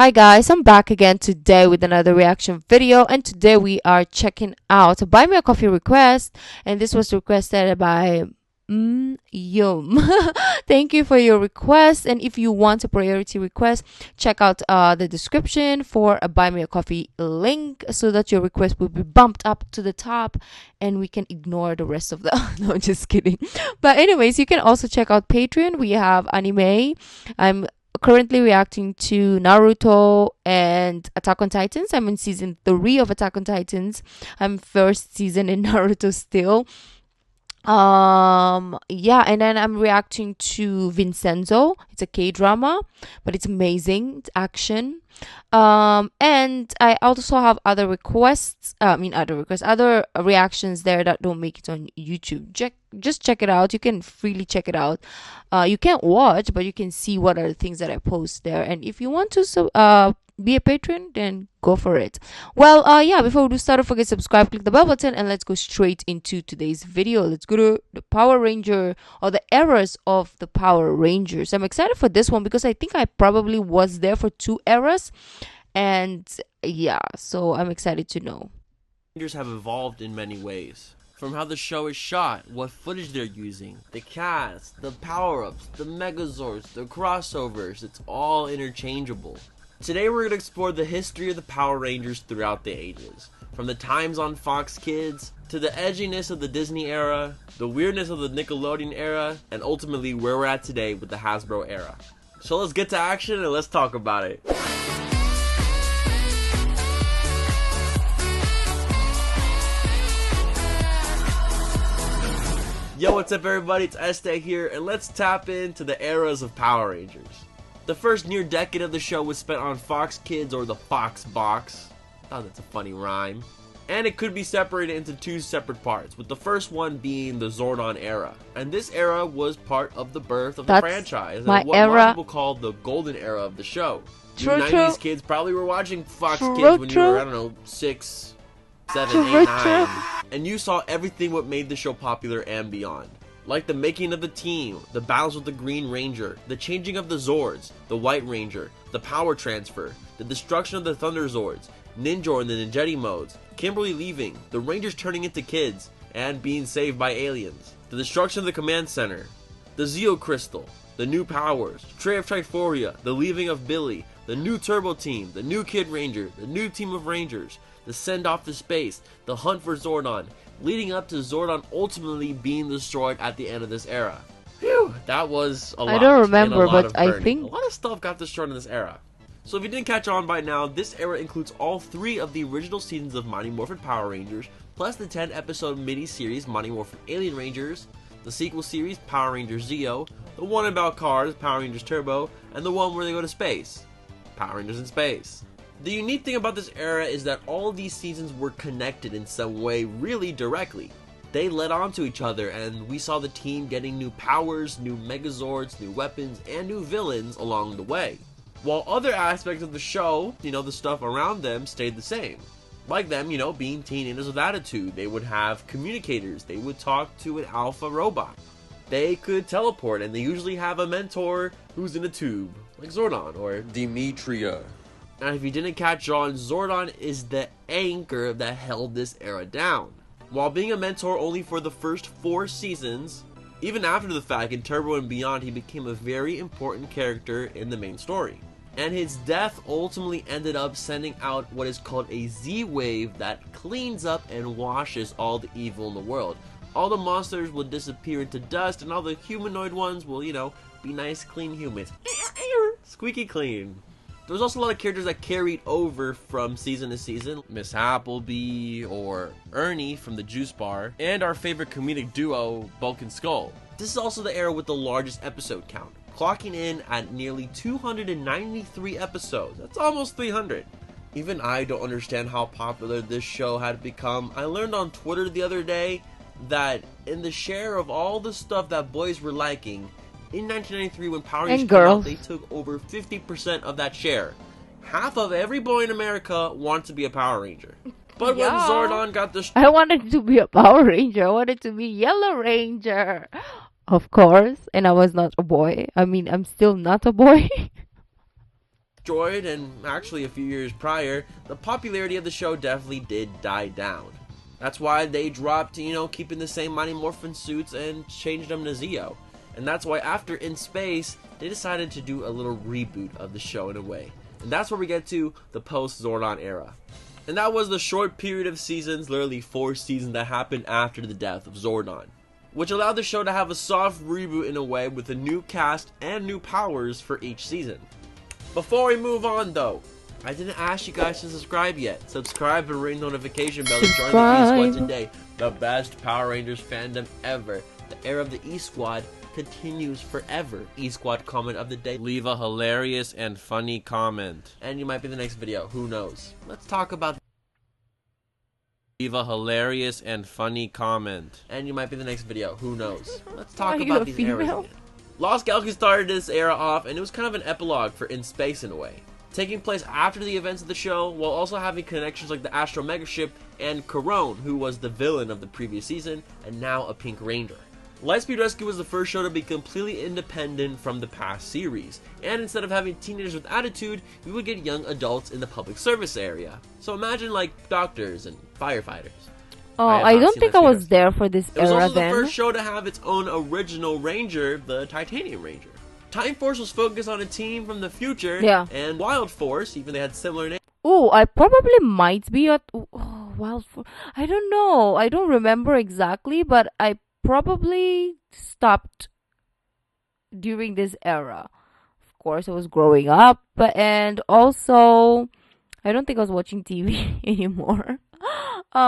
Hi guys, I'm back again today with another reaction video, and today we are checking out Buy Me a Coffee request, and this was requested by Yum. Thank you for your request, and if you want a priority request, check out the description for a Buy Me a Coffee link so that your request will be bumped up to the top and we can ignore the rest of the no, just kidding. But anyways, you can also check out Patreon. We have anime. I'm currently reacting to Naruto and Attack on Titans. I'm in season 3 of Attack on Titans. I'm first season in Naruto still. Yeah, and then I'm reacting to Vincenzo. It's a K-drama, but it's amazing. It's action. And I also have other requests. Other reactions there that don't make it on YouTube. Just check it out. You can freely check it out. You can't watch, but you can see what are the things that I post there. And if you want to be a patron, then go for it. Well, yeah, before we do start, don't forget to subscribe, click the bell button, and let's go straight into today's video. Let's go to the Power Ranger, or the eras of the Power Rangers. I'm excited for this one because I think I probably was there for 2 eras, and yeah, so I'm excited to know. Rangers have evolved in many ways. From how the show is shot, what footage they're using, the cast, the power-ups, the megazords, the crossovers, it's all interchangeable. Today we're going to explore the history of the Power Rangers throughout the ages. From the times on Fox Kids, to the edginess of the Disney era, the weirdness of the Nickelodeon era, and ultimately where we're at today with the Hasbro era. So let's get to action and let's talk about it. Yo, what's up everybody, it's Este here, and let's tap into the eras of Power Rangers. The first near decade of the show was spent on Fox Kids, or the Fox Box. Oh, that's a funny rhyme. And it could be separated into 2 separate parts, with the first one being the Zordon era. And this era was part of the birth of the franchise, and what a lot of people call the golden era of the show. You 90s kids probably were watching Fox Kids when you were, I don't know, 6, 7, 8, 9. And you saw everything what made the show popular and beyond. Like the making of the team, the battles with the Green Ranger, the changing of the Zords, the White Ranger, the power transfer, the destruction of the Thunder Zords, Ninja and the Ninjetti modes, Kimberly leaving, the Rangers turning into kids, and being saved by aliens, the destruction of the command center, the Zeo Crystal, the new powers, Tray of Triphoria, the leaving of Billy, the new Turbo Team, the new Kid Ranger, the new team of Rangers, the send off to space, the hunt for Zordon, leading up to Zordon ultimately being destroyed at the end of this era. Phew, that was a lot. I don't remember, but I think a lot of stuff got destroyed in this era. So if you didn't catch on by now, this era includes all 3 of the original seasons of Mighty Morphin Power Rangers, plus the 10-episode mini-series Mighty Morphin Alien Rangers, the sequel series Power Rangers Zeo, the one about cars, Power Rangers Turbo, and the one where they go to space, Power Rangers in Space. The unique thing about this era is that all these seasons were connected in some way really directly. They led on to each other, and we saw the team getting new powers, new megazords, new weapons, and new villains along the way. While other aspects of the show, the stuff around them stayed the same. Like them, being teenagers with attitude. They would have communicators, they would talk to an alpha robot. They could teleport, and they usually have a mentor who's in a tube, like Zordon or Demetria. And if you didn't catch on, Zordon is the anchor that held this era down. While being a mentor only for the first 4 seasons, even after the fact in Turbo and beyond, he became a very important character in the main story. And his death ultimately ended up sending out what is called a Z-wave that cleans up and washes all the evil in the world. All the monsters will disappear into dust, and all the humanoid ones will, be nice, clean humans. Squeaky clean. There was also a lot of characters that carried over from season to season. Miss Appleby or Ernie from the Juice Bar, and our favorite comedic duo, Bulk and Skull. This is also the era with the largest episode count, clocking in at nearly 293 episodes. That's almost 300. Even I don't understand how popular this show had become. I learned on Twitter the other day that in the share of all the stuff that boys were liking, in 1993, when Power Rangers came out, they took over 50% of that share. Half of every boy in America wants to be a Power Ranger. But when Zordon got destroyed... I wanted to be a Power Ranger. I wanted to be Yellow Ranger. Of course. And I was not a boy. I mean, I'm still not a boy. Droid, and actually a few years prior, the popularity of the show definitely did die down. That's why they dropped, keeping the same Mighty Morphin suits and changed them to Zeo. And that's why after In Space, they decided to do a little reboot of the show in a way. And that's where we get to the post-Zordon era. And that was the short period of seasons, literally 4 seasons, that happened after the death of Zordon, which allowed the show to have a soft reboot in a way with a new cast and new powers for each season. Before we move on though, I didn't ask you guys to subscribe yet. Subscribe and ring the notification bell to join the E-Squad today. The best Power Rangers fandom ever. The era of the E-Squad continues forever. E-Squad comment of the day. Leave a hilarious and funny comment. And you might be the next video. Who knows? Let's talk about... Leave a hilarious and funny comment. And you might be the next video. Who knows? Let's talk about these eras again. Lost Galaxy started this era off, and it was kind of an epilogue for In Space in a way, taking place after the events of the show, while also having connections like the Astro Megaship and Corone, who was the villain of the previous season, and now a Pink Ranger. Lightspeed Rescue was the first show to be completely independent from the past series, and instead of having teenagers with attitude, we would get young adults in the public service area. So imagine like doctors and firefighters. Oh, I don't think I was there for this era then. It was also the first show to have its own original Ranger, the Titanium Ranger. Time Force was focused on a team from the future, and Wild Force, even they had similar names. Oh, I probably might be at Wild Force. I don't know. I don't remember exactly, but I probably stopped during this era. Of course, I was growing up, and also I don't think I was watching TV anymore. But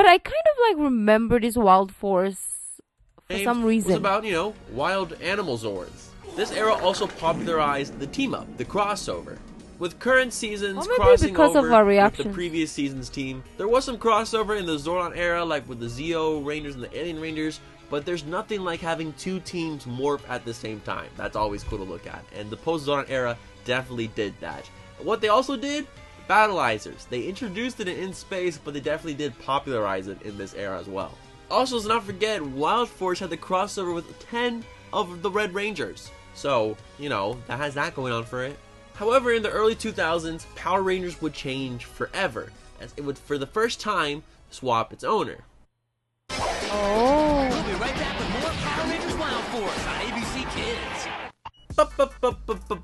I kind of like remember this Wild Force for some reason. It was about, wild animal Zords. This era also popularized the team-up, the crossover. With current seasons crossing over with the previous season's team, there was some crossover in the Zordon era, like with the Zeo Rangers and the Alien Rangers, but there's nothing like having 2 teams morph at the same time. That's always cool to look at, and the post-Zordon era definitely did that. What they also did? Battleizers. They introduced it in Space, but they definitely did popularize it in this era as well. Also, let's not forget, Wild Force had the crossover with 10 of the Red Rangers. So, that has that going on for it. However, in the early 2000s, Power Rangers would change forever, as it would, for the first time, swap its owner. Oh. We'll be right back with more Power Rangers Wild Force on ABC Kids. But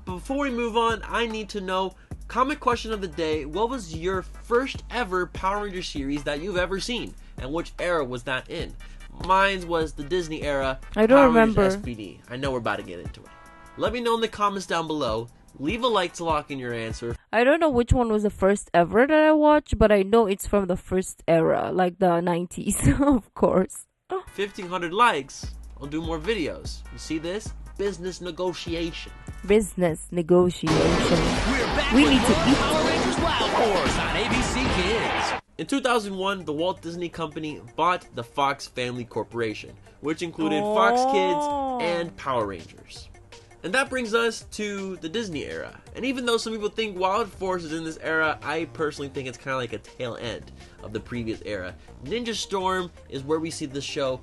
before we move on, I need to know, comment question of the day, what was your first ever Power Ranger series that you've ever seen? And which era was that in? Mine was the Disney era, I don't Power remember. Rangers SPD. I know we're about to get into it. Let me know in the comments down below. Leave a like to lock in your answer. I don't know which one was the first ever that I watched, but I know it's from the first era, like the 90s, of course. 1,500 likes, I'll do more videos. You see this? Business negotiation. Business negotiation. We're back We with need to more eat. Power Rangers Wild Force on ABC Kids. In 2001, the Walt Disney Company bought the Fox Family Corporation, which included Fox Kids and Power Rangers. And that brings us to the Disney era. And even though some people think Wild Force is in this era, I personally think it's kind of like a tail end of the previous era. Ninja Storm is where we see the show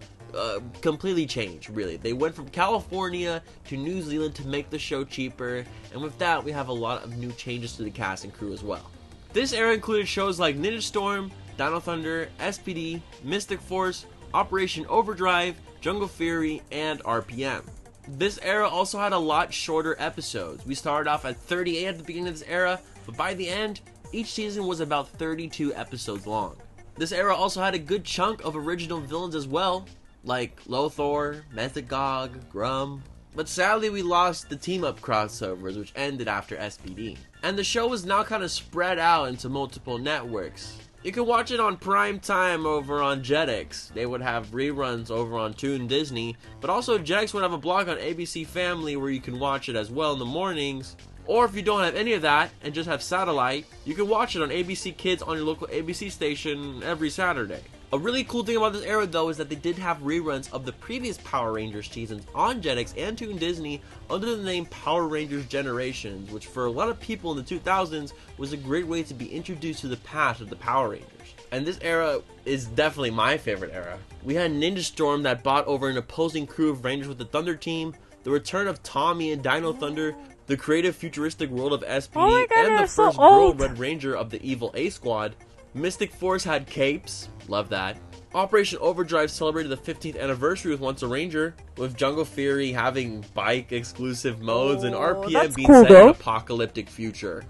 completely change, really. They went from California to New Zealand to make the show cheaper, and with that we have a lot of new changes to the cast and crew as well. This era included shows like Ninja Storm, Dino Thunder, SPD, Mystic Force, Operation Overdrive, Jungle Fury, and RPM. This era also had a lot shorter episodes. We started off at 38 at the beginning of this era, but by the end, each season was about 32 episodes long. This era also had a good chunk of original villains as well, like Lothor, Methagog, Grum. But sadly we lost the team-up crossovers, which ended after SPD. And the show was now kind of spread out into multiple networks. You can watch it on prime time over on Jetix. They would have reruns over on Toon Disney, but also Jetix would have a blog on ABC Family where you can watch it as well in the mornings. Or if you don't have any of that and just have satellite, you can watch it on ABC Kids on your local ABC station every Saturday. A really cool thing about this era though is that they did have reruns of the previous Power Rangers seasons on Jetix and Toon Disney under the name Power Rangers Generations, which for a lot of people in the 2000s was a great way to be introduced to the past of the Power Rangers. And this era is definitely my favorite era. We had Ninja Storm that bought over an opposing crew of Rangers with the Thunder Team, the return of Tommy and Dino Thunder, the creative futuristic world of SPD, Oh my God, and the they're so first girl old. Red Ranger of the evil A Squad. Mystic Force had capes, love that. Operation Overdrive celebrated the 15th anniversary with Once a Ranger, with Jungle Fury having bike-exclusive modes and RPM that's being cool, set in an though. apocalyptic future.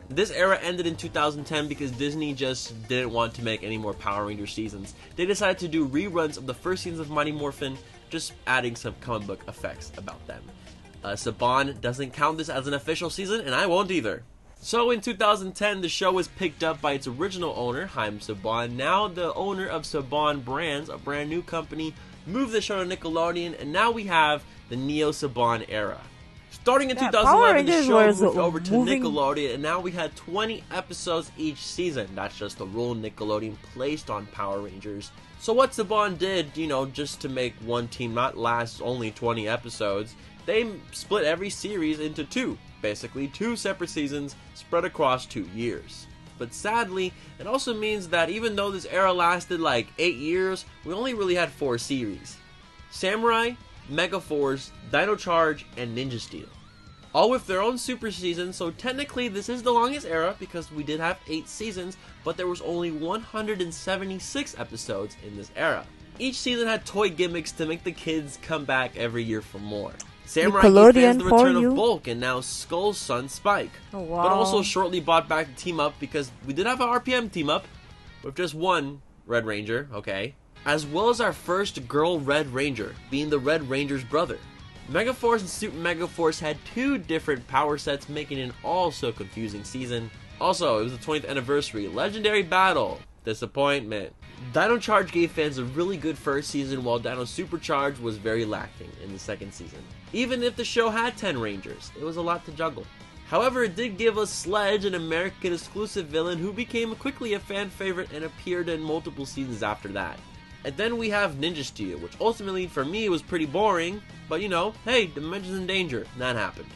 This era ended in 2010 because Disney just didn't want to make any more Power Ranger seasons. They decided to do reruns of the first seasons of Mighty Morphin, just adding some comic book effects about them. Saban doesn't count this as an official season, and I won't either. So in 2010, the show was picked up by its original owner, Haim Saban. Now the owner of Saban Brands, a brand new company, moved the show to Nickelodeon, and now we have the Neo Saban era. Starting in Yeah, 2011, the Power show Rangers moved was over to moving- Nickelodeon, and now we had 20 episodes each season. That's just the rule Nickelodeon placed on Power Rangers. So what Saban did, just to make one team not last only 20 episodes, they split every series into two. Basically, two separate seasons spread across 2 years. But sadly, it also means that even though this era lasted like 8 years, we only really had 4 series. Samurai, Megaforce, Dino Charge, and Ninja Steel. All with their own super seasons, so technically this is the longest era because we did have 8 seasons, but there was only 176 episodes in this era. Each season had toy gimmicks to make the kids come back every year for more. Samurai gave fans Nickelodeon the for return you. of Bulk and now Skull's son Spike. Oh, wow. But also shortly bought back the team up because we did have an RPM team up with just one Red Ranger, okay? As well as our first girl Red Ranger, being the Red Ranger's brother. Megaforce and Super Megaforce had 2 different power sets, making it an also confusing season. Also, it was the 20th anniversary. Legendary Battle. Disappointment. Dino Charge gave fans a really good first season, while Dino Supercharge was very lacking in the second season. Even if the show had 10 Rangers, it was a lot to juggle. However, it did give us Sledge, an American exclusive villain who became quickly a fan favorite and appeared in multiple seasons after that. And then we have Ninja Steel, which ultimately for me was pretty boring, but hey, Dimensions in Danger, that happened.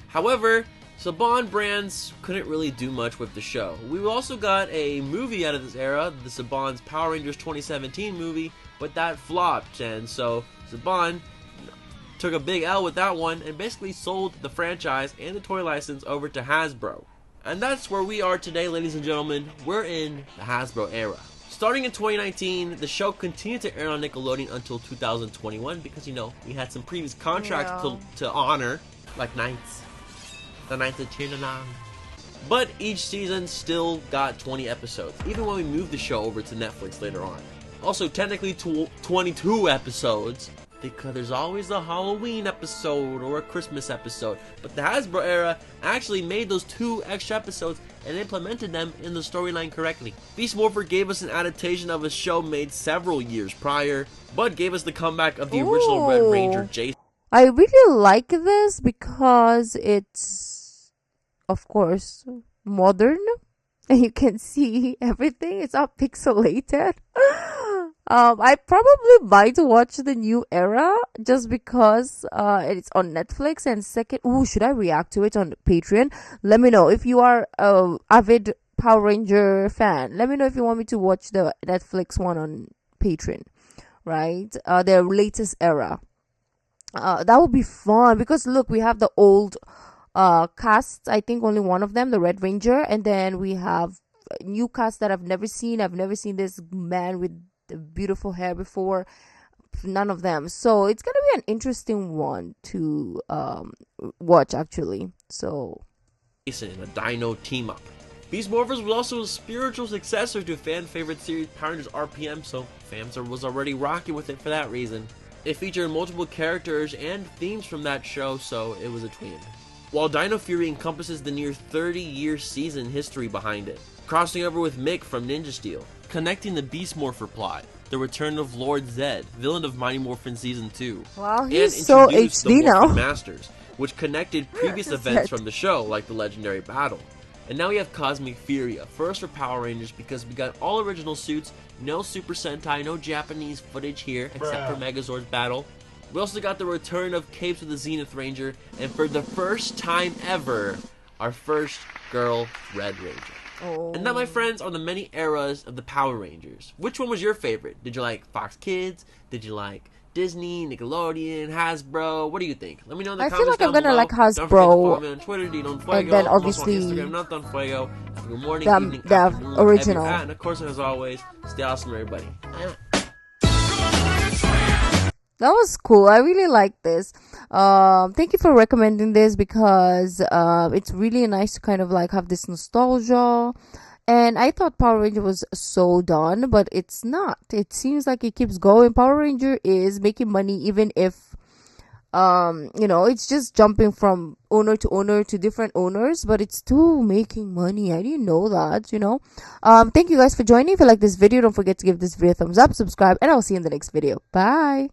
However, Saban Brands couldn't really do much with the show. We also got a movie out of this era, the Saban's Power Rangers 2017 movie, but that flopped, and so Saban took a big L with that one and basically sold the franchise and the toy license over to Hasbro. And that's where we are today, ladies and gentlemen. We're in the Hasbro era. Starting in 2019, the show continued to air on Nickelodeon until 2021 because, we had some previous contracts to honor, like Knights. The Knights of Chinalang. But each season still got 20 episodes, even when we moved the show over to Netflix later on. Also, technically 22 episodes, because there's always a Halloween episode or a Christmas episode. But the Hasbro era actually made those 2 extra episodes and implemented them in the storyline correctly. Beast Morpher gave us an adaptation of a show made several years prior, but gave us the comeback of the original Red Ranger Jason. I really like this because it's, of course, modern. And you can see everything. It's not pixelated. I probably might watch the new era just because it's on Netflix. And second, should I react to it on Patreon? Let me know if you are a avid Power Ranger fan. Let me know if you want me to watch the Netflix one on Patreon, right? Their latest era. That would be fun because look, we have the old cast. I think only one of them, the Red Ranger, and then we have new cast that I've never seen. I've never seen this man with the beautiful hair before. None of them. So it's gonna be an interesting one to watch actually. So In a Dino team up. Beast Morphers was also a spiritual successor to fan favorite series Power Rangers RPM, so fans was already rocking with it for that reason. It featured multiple characters and themes from that show, so it was a twin. While Dino Fury encompasses the near 30-year season history behind it, crossing over with Mick from Ninja Steel, connecting the Beast Morpher plot, the return of Lord Zed, villain of Mighty Morphin Season 2, wow, and he's so introduced HD the now. Morphin Masters, which connected previous events Zed. from the show, like the Legendary Battle. And now we have Cosmic Fury, a first for Power Rangers because we got all original suits, no Super Sentai, no Japanese footage here, except for Megazord's battle. We also got the return of Capes with the Zenith Ranger, and for the first time ever, our first girl Red Ranger. Oh. And that, my friends, are the many eras of the Power Rangers. Which one was your favorite? Did you like Fox Kids? Did you like Disney, Nickelodeon, Hasbro. What do you think? Let me know in the I comments feel like I'm down gonna below. like Don't forget to follow Hasbro, me on Twitter, Dino Fuego. and then I'm also on obviously Instagram, not Don Fuego. Have a good morning, the evening, the afternoon, wherever original. you're at. And of course, as always, stay awesome, everybody. That was cool. I really like this. Thank you for recommending this, because it's really nice to kind of like have this nostalgia. And I thought Power Ranger was so done, but it's not. It seems like it keeps going. Power Ranger is making money, even if it's just jumping from owner to owner to different owners, but it's still making money. I didn't know that. Thank you guys for joining. If you like this video, don't forget to give this video a thumbs up, subscribe, and I'll see you in the next video. Bye.